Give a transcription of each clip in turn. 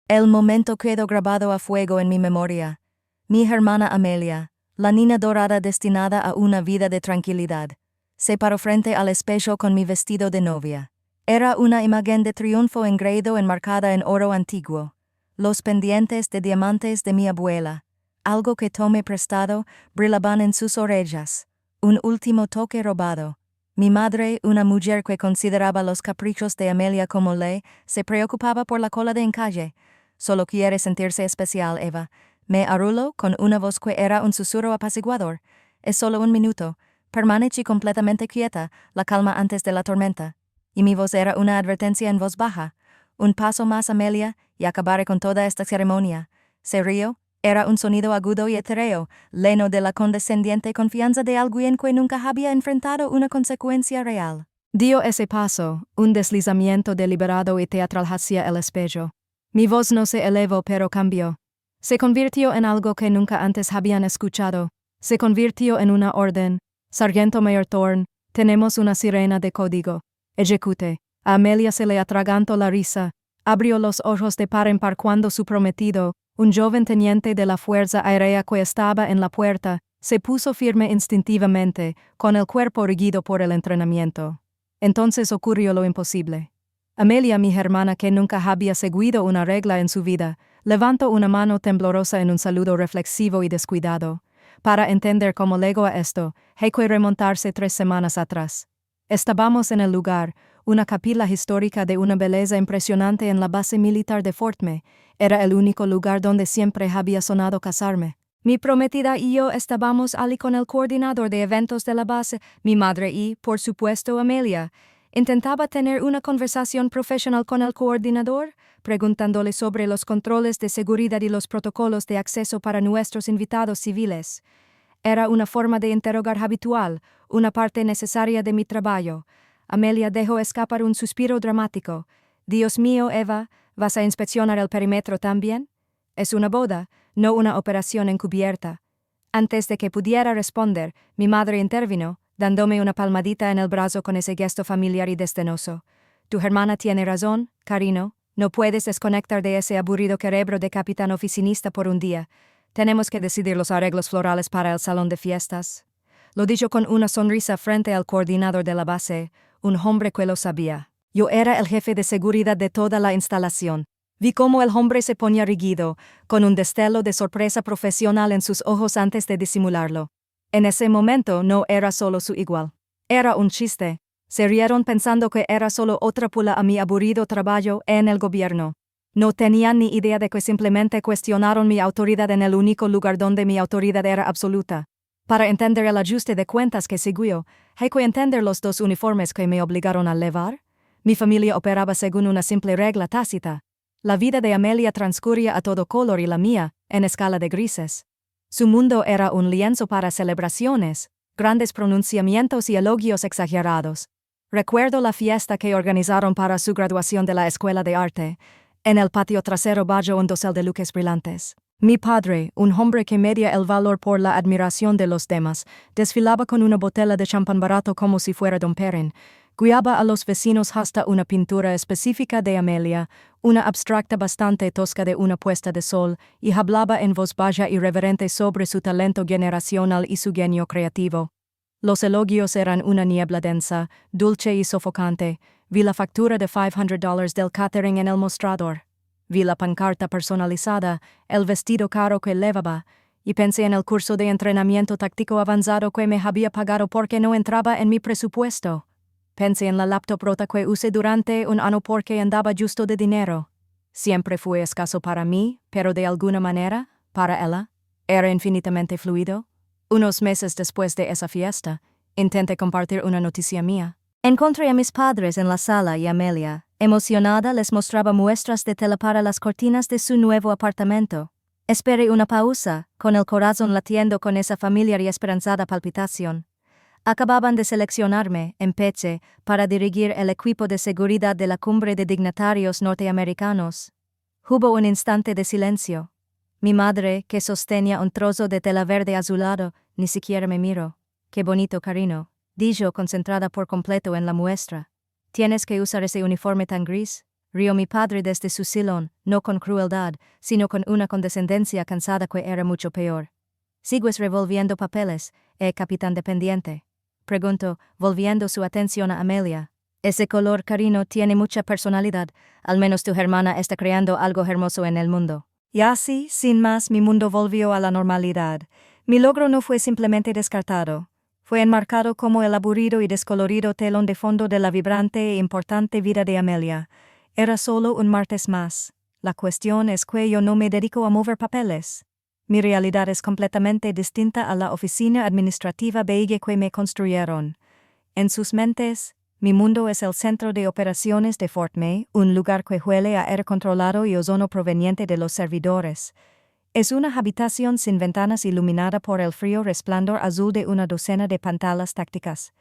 El momento quedó grabado a fuego en mi memoria. Mi hermana Amelia, la niña dorada destinada a una vida de tranquilidad, se paró frente al espejo con mi vestido de novia. Era una imagen de triunfo engreído enmarcada en oro antiguo. Los pendientes de diamantes de mi abuela, algo que tomé prestado, brillaban en sus orejas. Un último toque robado. Mi madre, una mujer que consideraba los caprichos de Amelia como ley, se preocupaba por la cola de encaje. Solo quiere sentirse especial, Eva. Me arruló con una voz que era un susurro apaciguador. Es solo un minuto. Permanecí completamente quieta, la calma antes de la tormenta. Y mi voz era una advertencia en voz baja. Un paso más, Amelia, y acabaré con toda esta ceremonia. Se rió. Era un sonido agudo y etéreo, lleno de la condescendiente confianza de alguien que nunca había enfrentado una consecuencia real. Dio ese paso, un deslizamiento deliberado y teatral hacia el espejo. Mi voz no se elevó pero cambió. Se convirtió en algo que nunca antes habían escuchado. Se convirtió en una orden. Sargento Mayor Thorne, tenemos una sirena de código. Ejecute. A Amelia se le atragantó la risa. Abrió los ojos de par en par cuando su prometido, un joven teniente de la Fuerza Aérea que estaba en la puerta, se puso firme instintivamente, con el cuerpo erguido por el entrenamiento. Entonces ocurrió lo imposible. Amelia, mi hermana que nunca había seguido una regla en su vida, levantó una mano temblorosa en un saludo reflexivo y descuidado. Para entender cómo llegó a esto, hay que remontarse 3 semanas atrás. Estábamos en el lugar, una capilla histórica de una belleza impresionante en la base militar de Fort May. Era el único lugar donde siempre había sonado casarme. Mi prometida y yo estábamos allí con el coordinador de eventos de la base, mi madre y, por supuesto, Amelia. Intentaba tener una conversación profesional con el coordinador, preguntándole sobre los controles de seguridad y los protocolos de acceso para nuestros invitados civiles. Era una forma de interrogar habitual, una parte necesaria de mi trabajo. Amelia dejó escapar un suspiro dramático. Dios mío, Eva, ¿vas a inspeccionar el perímetro también? Es una boda, no una operación encubierta. Antes de que pudiera responder, mi madre intervino, dándome una palmadita en el brazo con ese gesto familiar y destenoso. Tu hermana tiene razón, cariño, no puedes desconectar de ese aburrido cerebro de capitán oficinista por un día. Tenemos que decidir los arreglos florales para el salón de fiestas. Lo dijo con una sonrisa frente al coordinador de la base, un hombre que lo sabía. Yo era el jefe de seguridad de toda la instalación. Vi cómo el hombre se ponía rígido, con un destello de sorpresa profesional en sus ojos antes de disimularlo. En ese momento no era solo su igual. Era un chiste. Se rieron pensando que era solo otra pula a mi aburrido trabajo en el gobierno. No tenían ni idea de que simplemente cuestionaron mi autoridad en el único lugar donde mi autoridad era absoluta. Para entender el ajuste de cuentas que siguió, hay que entender los 2 uniformes que me obligaron a llevar. Mi familia operaba según una simple regla tácita. La vida de Amelia transcurría a todo color y la mía, en escala de grises. Su mundo era un lienzo para celebraciones, grandes pronunciamientos y elogios exagerados. Recuerdo la fiesta que organizaron para su graduación de la Escuela de Arte. En el patio trasero bajo un dosel de luces brillantes. Mi padre, un hombre que medía el valor por la admiración de los demás, desfilaba con una botella de champán barato como si fuera Don Perrin. Guiaba a los vecinos hasta una pintura específica de Amelia, una abstracta bastante tosca de una puesta de sol, y hablaba en voz baja y reverente sobre su talento generacional y su genio creativo. Los elogios eran una niebla densa, dulce y sofocante. Vi la factura de $500 del catering en el mostrador. Vi la pancarta personalizada, el vestido caro que llevaba, y pensé en el curso de entrenamiento táctico avanzado que me había pagado porque no entraba en mi presupuesto. Pensé en la laptop rota que usé durante un año porque andaba justo de dinero. Siempre fue escaso para mí, pero de alguna manera, para ella, era infinitamente fluido. Unos meses después de esa fiesta, intenté compartir una noticia mía. Encontré a mis padres en la sala y Amelia, emocionada, les mostraba muestras de tela para las cortinas de su nuevo apartamento. Esperé una pausa, con el corazón latiendo con esa familiar y esperanzada palpitación. Acababan de seleccionarme, en Peche, para dirigir el equipo de seguridad de la cumbre de dignatarios norteamericanos. Hubo un instante de silencio. Mi madre, que sostenía un trozo de tela verde azulado, ni siquiera me miró. «Qué bonito, cariño», dijo concentrada por completo en la muestra. «Tienes que usar ese uniforme tan gris», Rió mi padre desde su sillón, no con crueldad, sino con una condescendencia cansada que era mucho peor. ¿Sigues revolviendo papeles, capitán dependiente? Preguntó, volviendo su atención a Amelia. Ese color carino tiene mucha personalidad, al menos tu hermana está creando algo hermoso en el mundo. Y así, sin más, mi mundo volvió a la normalidad. Mi logro no fue simplemente descartado. Fue enmarcado como el aburrido y descolorido telón de fondo de la vibrante e importante vida de Amelia. Era solo un martes más. La cuestión es que yo no me dedico a mover papeles. Mi realidad es completamente distinta a la oficina administrativa bella que me construyeron. En sus mentes, mi mundo es el centro de operaciones de Fort May, un lugar que huele a aire controlado y ozono proveniente de los servidores. Es una habitación sin ventanas iluminada por el frío resplandor azul de una docena de pantallas tácticas.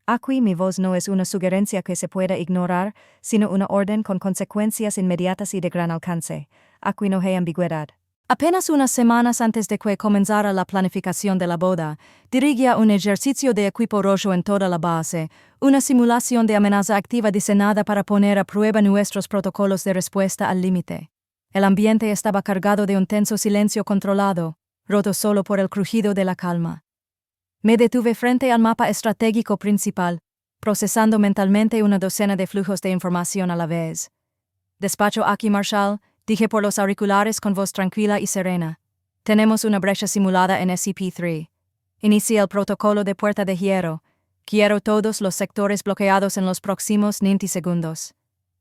Aquí mi voz no es una sugerencia que se pueda ignorar, sino una orden con consecuencias inmediatas y de gran alcance. Aquí no hay ambigüedad. Apenas unas semanas antes de que comenzara la planificación de la boda, dirigía un ejercicio de equipo rojo en toda la base, una simulación de amenaza activa diseñada para poner a prueba nuestros protocolos de respuesta al límite. El ambiente estaba cargado de un tenso silencio controlado, roto solo por el crujido de la calma. Me detuve frente al mapa estratégico principal, procesando mentalmente una docena de flujos de información a la vez. Despacho aquí, Marshal, dije por los auriculares con voz tranquila y serena. Tenemos una brecha simulada en SCP-3. Inicia el protocolo de puerta de hierro. Quiero todos los sectores bloqueados en los próximos 90 segundos.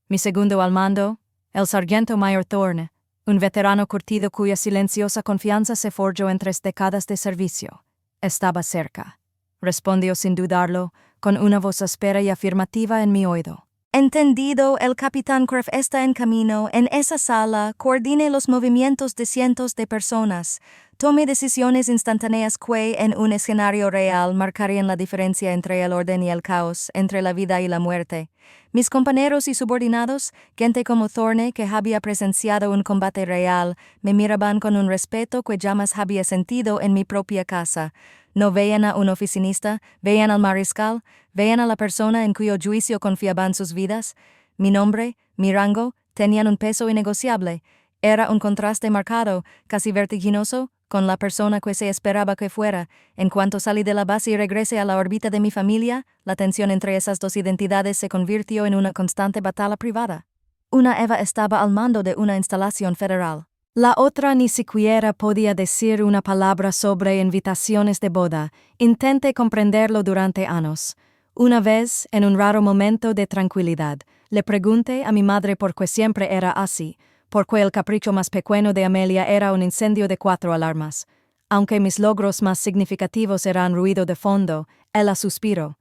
Mi segundo al mando, el sargento mayor Thorne, un veterano curtido cuya silenciosa confianza se forjó en 3 décadas de servicio. Estaba cerca. Respondió sin dudarlo, con una voz áspera y afirmativa en mi oído. Entendido, el capitán Kriff está en camino. En esa sala, coordine los movimientos de cientos de personas. Tome decisiones instantáneas que, en un escenario real, marcarían la diferencia entre el orden y el caos, entre la vida y la muerte. Mis compañeros y subordinados, gente como Thorne, que había presenciado un combate real, me miraban con un respeto que jamás había sentido en mi propia casa. No veían a un oficinista, veían al mariscal, veían a la persona en cuyo juicio confiaban sus vidas. Mi nombre, mi rango, tenían un peso innegociable. Era un contraste marcado, casi vertiginoso, con la persona que se esperaba que fuera. En cuanto salí de la base y regresé a la órbita de mi familia, la tensión entre esas dos identidades se convirtió en una constante batalla privada. Una Eva estaba al mando de una instalación federal. La otra ni siquiera podía decir una palabra sobre invitaciones de boda. Intenté comprenderlo durante años. Una vez, en un raro momento de tranquilidad, le pregunté a mi madre por qué siempre era así, por qué el capricho más pequeño de Amelia era un incendio de 4 alarmas. Aunque mis logros más significativos eran ruido de fondo, ella suspiró.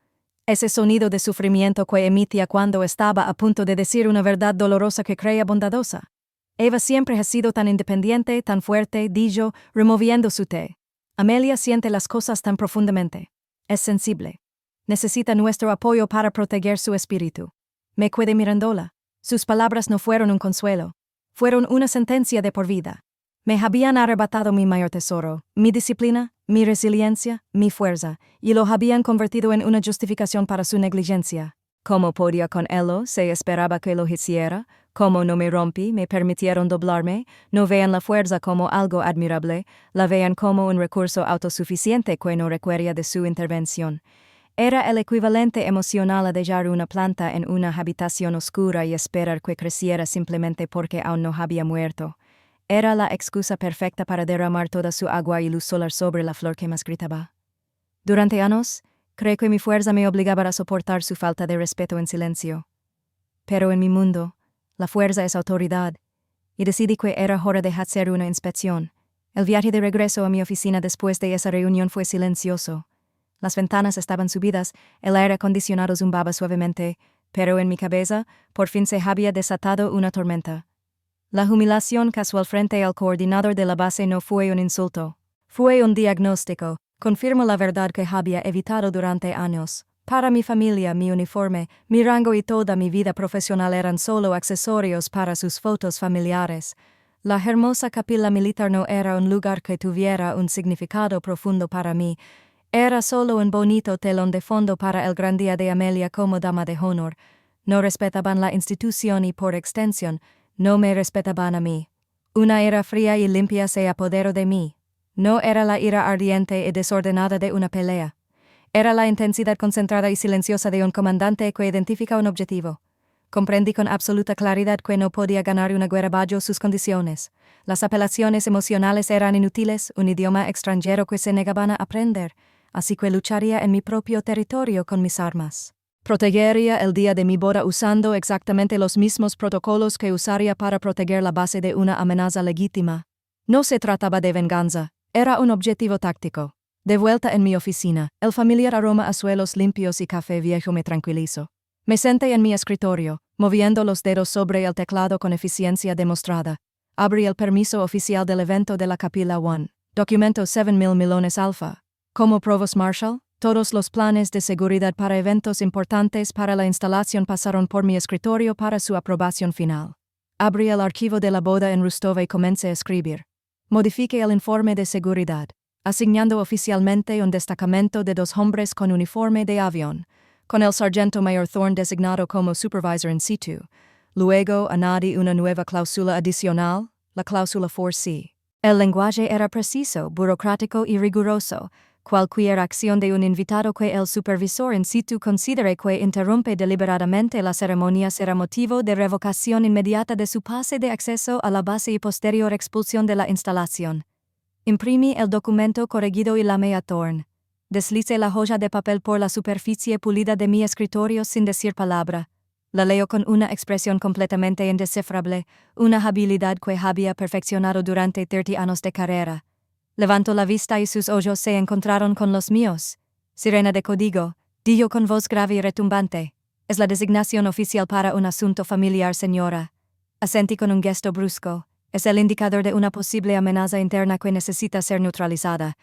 Ese sonido de sufrimiento que emitía cuando estaba a punto de decir una verdad dolorosa que creía bondadosa. Eva siempre ha sido tan independiente, tan fuerte, dijo, removiendo su té. Amelia siente las cosas tan profundamente. Es sensible. Necesita nuestro apoyo para proteger su espíritu. Me quedé mirándola. Sus palabras no fueron un consuelo. Fueron una sentencia de por vida. Me habían arrebatado mi mayor tesoro, mi disciplina, mi resiliencia, mi fuerza, y lo habían convertido en una justificación para su negligencia. ¿Cómo podía con ello? Se esperaba que lo hiciera. Como no me rompí, me permitieron doblarme, no vean la fuerza como algo admirable, la vean como un recurso autosuficiente que no requería de su intervención. Era el equivalente emocional a dejar una planta en una habitación oscura y esperar que creciera simplemente porque aún no había muerto. Era la excusa perfecta para derramar toda su agua y luz solar sobre la flor que más gritaba. Durante años, creí que mi fuerza me obligaba a soportar su falta de respeto en silencio. Pero en mi mundo, la fuerza es autoridad, y decidí que era hora de hacer una inspección. El viaje de regreso a mi oficina después de esa reunión fue silencioso. Las ventanas estaban subidas, el aire acondicionado zumbaba suavemente, pero en mi cabeza, por fin se había desatado una tormenta. La humillación casual frente al coordinador de la base no fue un insulto. Fue un diagnóstico. Confirmo la verdad que había evitado durante años. Para mi familia, mi uniforme, mi rango y toda mi vida profesional eran solo accesorios para sus fotos familiares. La hermosa capilla militar no era un lugar que tuviera un significado profundo para mí. Era solo un bonito telón de fondo para el gran día de Amelia como dama de honor. No respetaban la institución y por extensión, no me respetaban a mí. Una ira fría y limpia se apoderó de mí. No era la ira ardiente y desordenada de una pelea. Era la intensidad concentrada y silenciosa de un comandante que identifica un objetivo. Comprendí con absoluta claridad que no podía ganar una guerra bajo sus condiciones. Las apelaciones emocionales eran inútiles, un idioma extranjero que se negaban a aprender, así que lucharía en mi propio territorio con mis armas. Protegería el día de mi boda usando exactamente los mismos protocolos que usaría para proteger la base de una amenaza legítima. No se trataba de venganza, era un objetivo táctico. De vuelta en mi oficina, el familiar aroma a suelos limpios y café viejo me tranquilizó. Me senté en mi escritorio, moviendo los dedos sobre el teclado con eficiencia demostrada. Abrí el permiso oficial del evento de la Capilla 1. Documento 7,000 millones alfa. Como Provost Marshal, todos los planes de seguridad para eventos importantes para la instalación pasaron por mi escritorio para su aprobación final. Abrí el archivo de la boda en Rostov y comencé a escribir. Modifiqué el informe de seguridad, asignando oficialmente un destacamento de 2 hombres con uniforme de avión, con el sargento mayor Thorne designado como supervisor in situ. Luego añadí una nueva cláusula adicional, la cláusula 4C. El lenguaje era preciso, burocrático y riguroso. Cualquier acción de un invitado que el supervisor in situ considere que interrumpe deliberadamente la ceremonia será motivo de revocación inmediata de su pase de acceso a la base y posterior expulsión de la instalación. Imprimí el documento corregido y llamé a Thorne. Deslicé la hoja de papel por la superficie pulida de mi escritorio sin decir palabra. La leo con una expresión completamente indescifrable, una habilidad que había perfeccionado durante 30 años de carrera. Levantó la vista y sus ojos se encontraron con los míos. Sirena de código, dijo con voz grave y retumbante. Es la designación oficial para un asunto familiar, señora. Asentí con un gesto brusco. Es el indicador de una posible amenaza interna que necesita ser neutralizada.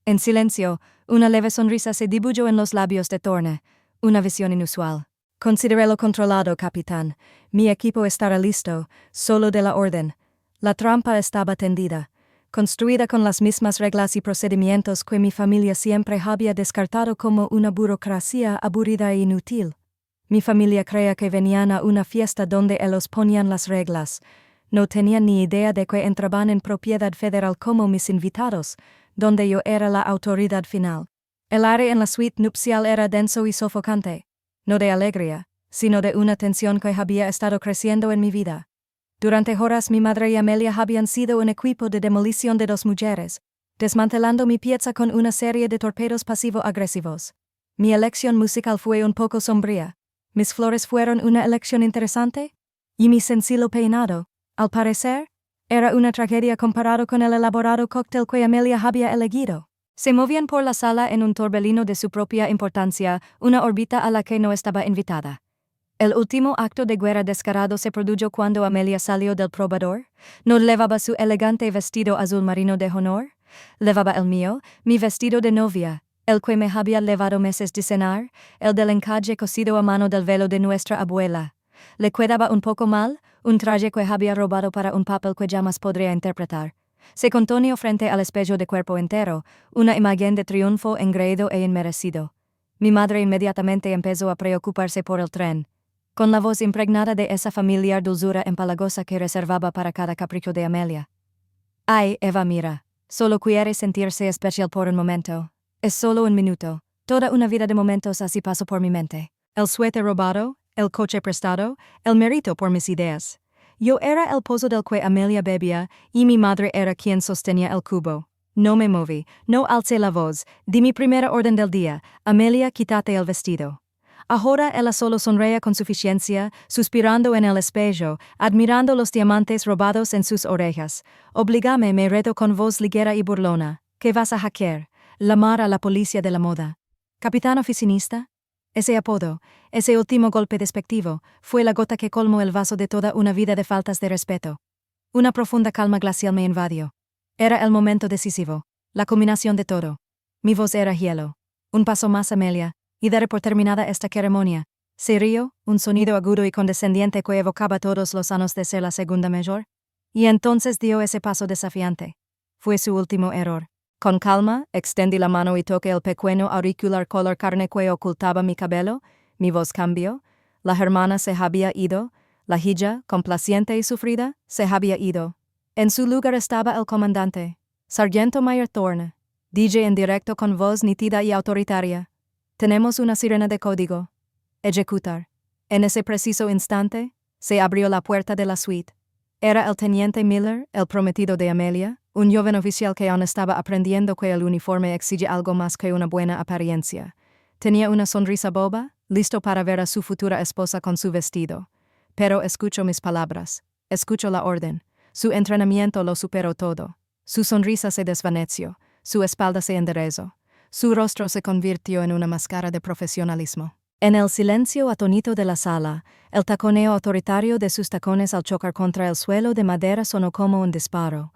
En silencio, una leve sonrisa se dibujó en los labios de Thorne. Una visión inusual. Considérelo controlado, capitán. Mi equipo estará listo, solo de la orden. La trampa estaba tendida. Construida con las mismas reglas y procedimientos que mi familia siempre había descartado como una burocracia aburrida e inútil. Mi familia creía que venían a una fiesta donde ellos ponían las reglas. No tenían ni idea de que entraban en propiedad federal como mis invitados, donde yo era la autoridad final. El aire en la suite nupcial era denso y sofocante, no de alegría, sino de una tensión que había estado creciendo en mi vida. Durante horas mi madre y Amelia habían sido un equipo de demolición de 2 mujeres, desmantelando mi pieza con una serie de torpedos pasivo-agresivos. Mi elección musical fue un poco sombría. Mis flores fueron una elección interesante, y mi sencillo peinado, al parecer, era una tragedia comparado con el elaborado cóctel que Amelia había elegido. Se movían por la sala en un torbellino de su propia importancia, una órbita a la que no estaba invitada. El último acto de guerra descarado se produjo cuando Amelia salió del probador. No llevaba su elegante vestido azul marino de honor. Llevaba el mío, mi vestido de novia, el que me había llevado meses de cenar, el del encaje cosido a mano del velo de nuestra abuela. Le quedaba un poco mal, un traje que había robado para un papel que jamás podría interpretar. Se contoneo frente al espejo de cuerpo entero, una imagen de triunfo engreído e inmerecido. Mi madre inmediatamente empezó a preocuparse por el tren, con la voz impregnada de esa familiar dulzura empalagosa que reservaba para cada capricho de Amelia. Ay, Eva, mira, solo quiere sentirse especial por un momento. Es solo un minuto. Toda una vida de momentos así pasó por mi mente. El suéter robado, el coche prestado, el mérito por mis ideas. Yo era el pozo del que Amelia bebía, y mi madre era quien sostenía el cubo. No me moví, no alcé la voz, di mi primera orden del día: Amelia, quítate el vestido. Ahora ella solo sonreía con suficiencia, suspirando en el espejo, admirando los diamantes robados en sus orejas. Obligame, me reto con voz ligera y burlona. ¿Qué vas a hacer? Llamar a la policía de la moda. ¿Capitán oficinista? Ese apodo, ese último golpe despectivo, fue la gota que colmó el vaso de toda una vida de faltas de respeto. Una profunda calma glacial me invadió. Era el momento decisivo, la culminación de todo. Mi voz era hielo. Un paso más, Amelia, y daré por terminada esta ceremonia. Se rió, un sonido agudo y condescendiente que evocaba todos los años de ser la segunda mayor. Y entonces dio ese paso desafiante. Fue su último error. Con calma, extendí la mano y toqué el pequeño auricular color carne que ocultaba mi cabello. Mi voz cambió. La hermana se había ido, la hija, complaciente y sufrida, se había ido. En su lugar estaba el comandante, Sargento Mayor Thorne. Dije en directo con voz nítida y autoritaria. Tenemos una sirena de código. Ejecutar. En ese preciso instante, se abrió la puerta de la suite. Era el teniente Miller, el prometido de Amelia, un joven oficial que aún estaba aprendiendo que el uniforme exige algo más que una buena apariencia. Tenía una sonrisa boba, listo para ver a su futura esposa con su vestido. Pero escucho mis palabras. Escucho la orden. Su entrenamiento lo superó todo. Su sonrisa se desvaneció. Su espalda se enderezó. Su rostro se convirtió en una máscara de profesionalismo. En el silencio atónito de la sala, el taconeo autoritario de sus tacones al chocar contra el suelo de madera sonó como un disparo.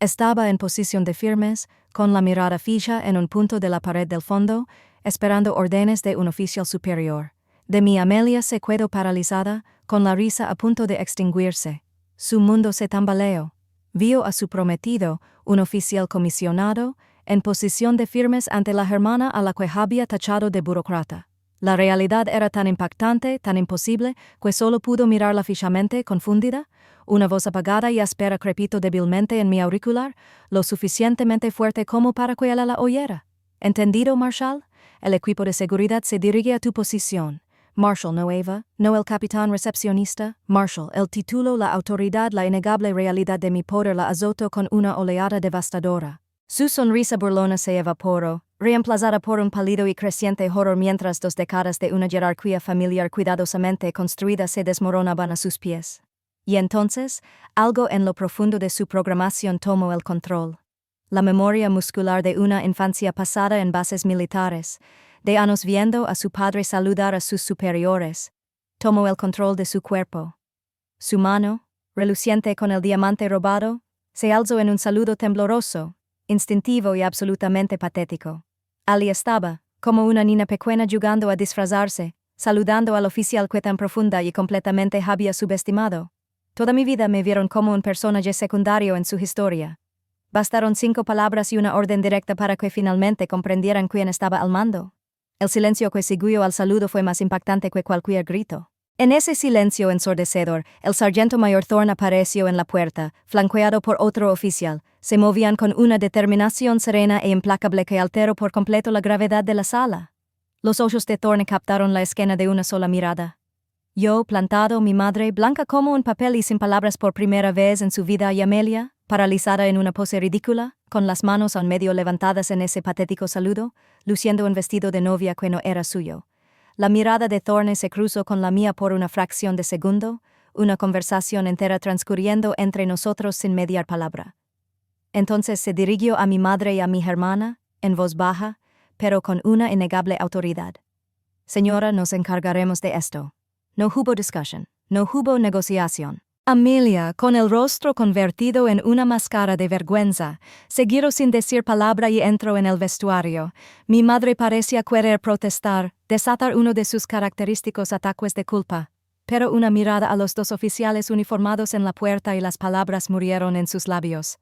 Estaba en posición de firmes, con la mirada fija en un punto de la pared del fondo, esperando órdenes de un oficial superior. De mi Amelia se quedó paralizada, con la risa a punto de extinguirse. Su mundo se tambaleó. Vio a su prometido, un oficial comisionado, en posición de firmes ante la hermana a la que había tachado de burócrata. La realidad era tan impactante, tan imposible, que solo pudo mirarla fijamente, confundida. Una voz apagada y áspera crepitó débilmente en mi auricular, lo suficientemente fuerte como para que ella la oyera. ¿Entendido, Marshal? El equipo de seguridad se dirige a tu posición. Marshal, no Eva, no el capitán recepcionista. Marshal, el título, la autoridad, la innegable realidad de mi poder la azotó con una oleada devastadora. Su sonrisa burlona se evaporó, reemplazada por un pálido y creciente horror mientras 2 décadas de una jerarquía familiar cuidadosamente construida se desmoronaban a sus pies. Y entonces, algo en lo profundo de su programación tomó el control. La memoria muscular de una infancia pasada en bases militares, de años viendo a su padre saludar a sus superiores, tomó el control de su cuerpo. Su mano, reluciente con el diamante robado, se alzó en un saludo tembloroso, instintivo y absolutamente patético. Allí estaba, como una niña pequeña jugando a disfrazarse, saludando al oficial que tan profunda y completamente había subestimado. Toda mi vida me vieron como un personaje secundario en su historia. Bastaron 5 palabras y una orden directa para que finalmente comprendieran quién estaba al mando. El silencio que siguió al saludo fue más impactante que cualquier grito. En ese silencio ensordecedor, el sargento mayor Thorne apareció en la puerta, flanqueado por otro oficial. Se movían con una determinación serena e implacable que alteró por completo la gravedad de la sala. Los ojos de Thorne captaron la escena de una sola mirada. Yo, plantado, mi madre, blanca como un papel y sin palabras por primera vez en su vida, y Amelia, paralizada en una pose ridícula, con las manos aún medio levantadas en ese patético saludo, luciendo un vestido de novia que no era suyo. La mirada de Thorne se cruzó con la mía por una fracción de segundo, una conversación entera transcurriendo entre nosotros sin mediar palabra. Entonces se dirigió a mi madre y a mi hermana, en voz baja, pero con una innegable autoridad. Señora, nos encargaremos de esto. No hubo discusión, no hubo negociación. Amelia, con el rostro convertido en una máscara de vergüenza, siguió sin decir palabra y entró en el vestuario. Mi madre parecía querer protestar, desatar uno de sus característicos ataques de culpa. Pero una mirada a los 2 oficiales uniformados en la puerta y las palabras murieron en sus labios.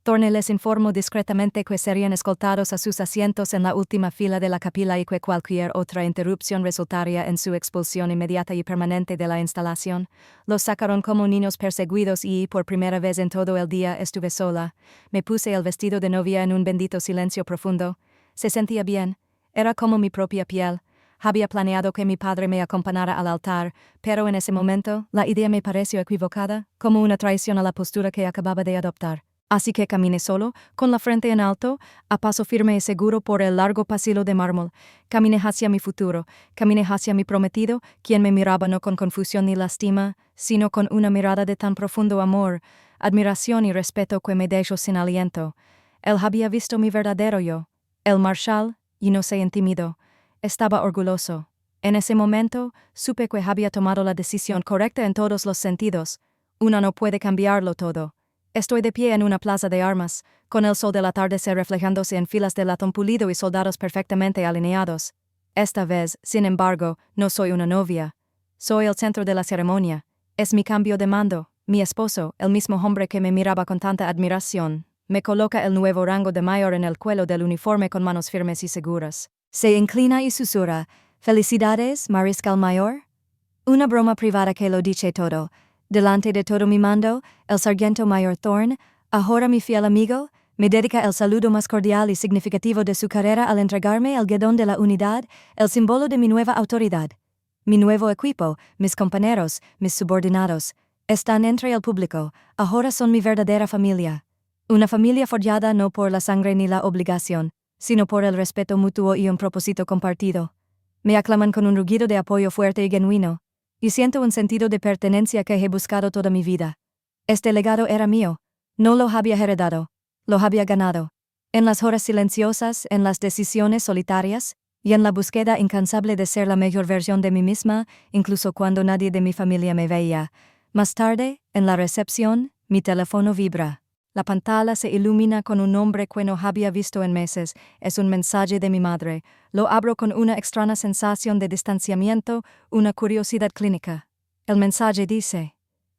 Thorne les informó discretamente que serían escoltados a sus asientos en la última fila de la capilla y que cualquier otra interrupción resultaría en su expulsión inmediata y permanente de la instalación. Los sacaron como niños perseguidos y, por primera vez en todo el día, estuve sola. Me puse el vestido de novia en un bendito silencio profundo. Se sentía bien. Era como mi propia piel. Había planeado que mi padre me acompañara al altar, pero en ese momento, la idea me pareció equivocada, como una traición a la postura que acababa de adoptar. Así que caminé solo, con la frente en alto, a paso firme y seguro por el largo pasillo de mármol. Caminé hacia mi futuro, caminé hacia mi prometido, quien me miraba no con confusión ni lástima, sino con una mirada de tan profundo amor, admiración y respeto que me dejó sin aliento. Él había visto mi verdadero yo. El marshal, y no se intimidó. Estaba orgulloso. En ese momento, supe que había tomado la decisión correcta en todos los sentidos. Una no puede cambiarlo todo. Estoy de pie en una plaza de armas, con el sol del atardecer reflejándose en filas de latón pulido y soldados perfectamente alineados. Esta vez, sin embargo, no soy una novia. Soy el centro de la ceremonia. Es mi cambio de mando. Mi esposo, el mismo hombre que me miraba con tanta admiración, me coloca el nuevo rango de mayor en el cuello del uniforme con manos firmes y seguras. Se inclina y susurra: «¿Felicidades, Mariscal Mayor?» Una broma privada que lo dice todo. Delante de todo mi mando, el sargento mayor Thorne, ahora mi fiel amigo, me dedica el saludo más cordial y significativo de su carrera al entregarme el guedón de la unidad, el símbolo de mi nueva autoridad. Mi nuevo equipo, mis compañeros, mis subordinados, están entre el público, ahora son mi verdadera familia. Una familia forjada no por la sangre ni la obligación, sino por el respeto mutuo y un propósito compartido. Me aclaman con un rugido de apoyo fuerte y genuino, y siento un sentido de pertenencia que he buscado toda mi vida. Este legado era mío, no lo había heredado, lo había ganado. En las horas silenciosas, en las decisiones solitarias, y en la búsqueda incansable de ser la mejor versión de mí misma, incluso cuando nadie de mi familia me veía. Más tarde, en la recepción, mi teléfono vibra. La pantalla se ilumina con un nombre que no había visto en meses. Es un mensaje de mi madre. Lo abro con una extraña sensación de distanciamiento, una curiosidad clínica. El mensaje dice: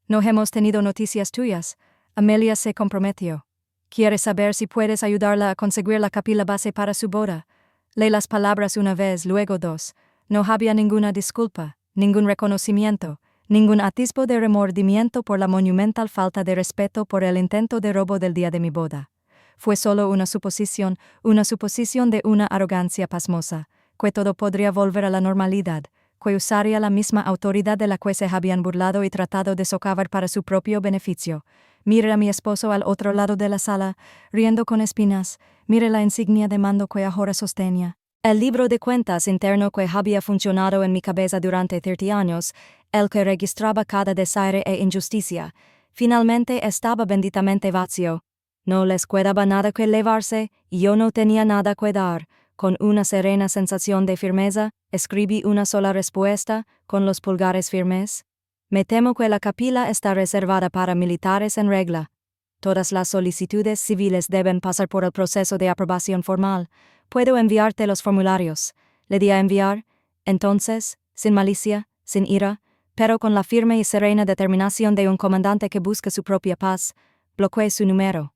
No hemos tenido noticias tuyas. Amelia se comprometió. Quiere saber si puedes ayudarla a conseguir la capilla base para su boda. Lee las palabras una vez, luego dos. No había ninguna disculpa, ningún reconocimiento, ningún atisbo de remordimiento por la monumental falta de respeto por el intento de robo del día de mi boda. Fue solo una suposición de una arrogancia pasmosa, que todo podría volver a la normalidad, que usaría la misma autoridad de la que se habían burlado y tratado de socavar para su propio beneficio. Mire a mi esposo al otro lado de la sala, riendo con espinas. Mire la insignia de mando que ahora sostenía. El libro de cuentas interno que había funcionado en mi cabeza durante 30 años, el que registraba cada desaire e injusticia, finalmente estaba benditamente vacío. No les quedaba nada que elevarse, y yo no tenía nada que dar. Con una serena sensación de firmeza, escribí una sola respuesta, con los pulgares firmes. Me temo que la capilla está reservada para militares en regla. Todas las solicitudes civiles deben pasar por el proceso de aprobación formal. Puedo enviarte los formularios. Le di a enviar. Entonces, sin malicia, sin ira, pero con la firme y serena determinación de un comandante que busca su propia paz, bloqueé su número.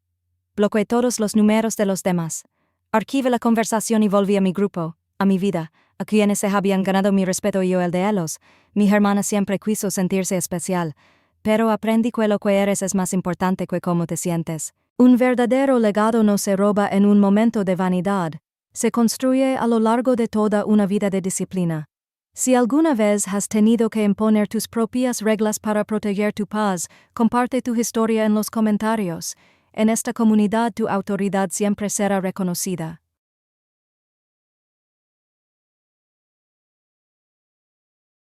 Bloqueé todos los números de los demás. Archivé la conversación y volví a mi grupo, a mi vida, a quienes se habían ganado mi respeto y yo el de ellos. Mi hermana siempre quiso sentirse especial, pero aprendí que lo que eres es más importante que cómo te sientes. Un verdadero legado no se roba en un momento de vanidad, se construye a lo largo de toda una vida de disciplina. Si alguna vez has tenido que imponer tus propias reglas para proteger tu paz, comparte tu historia en los comentarios. En esta comunidad tu autoridad siempre será reconocida.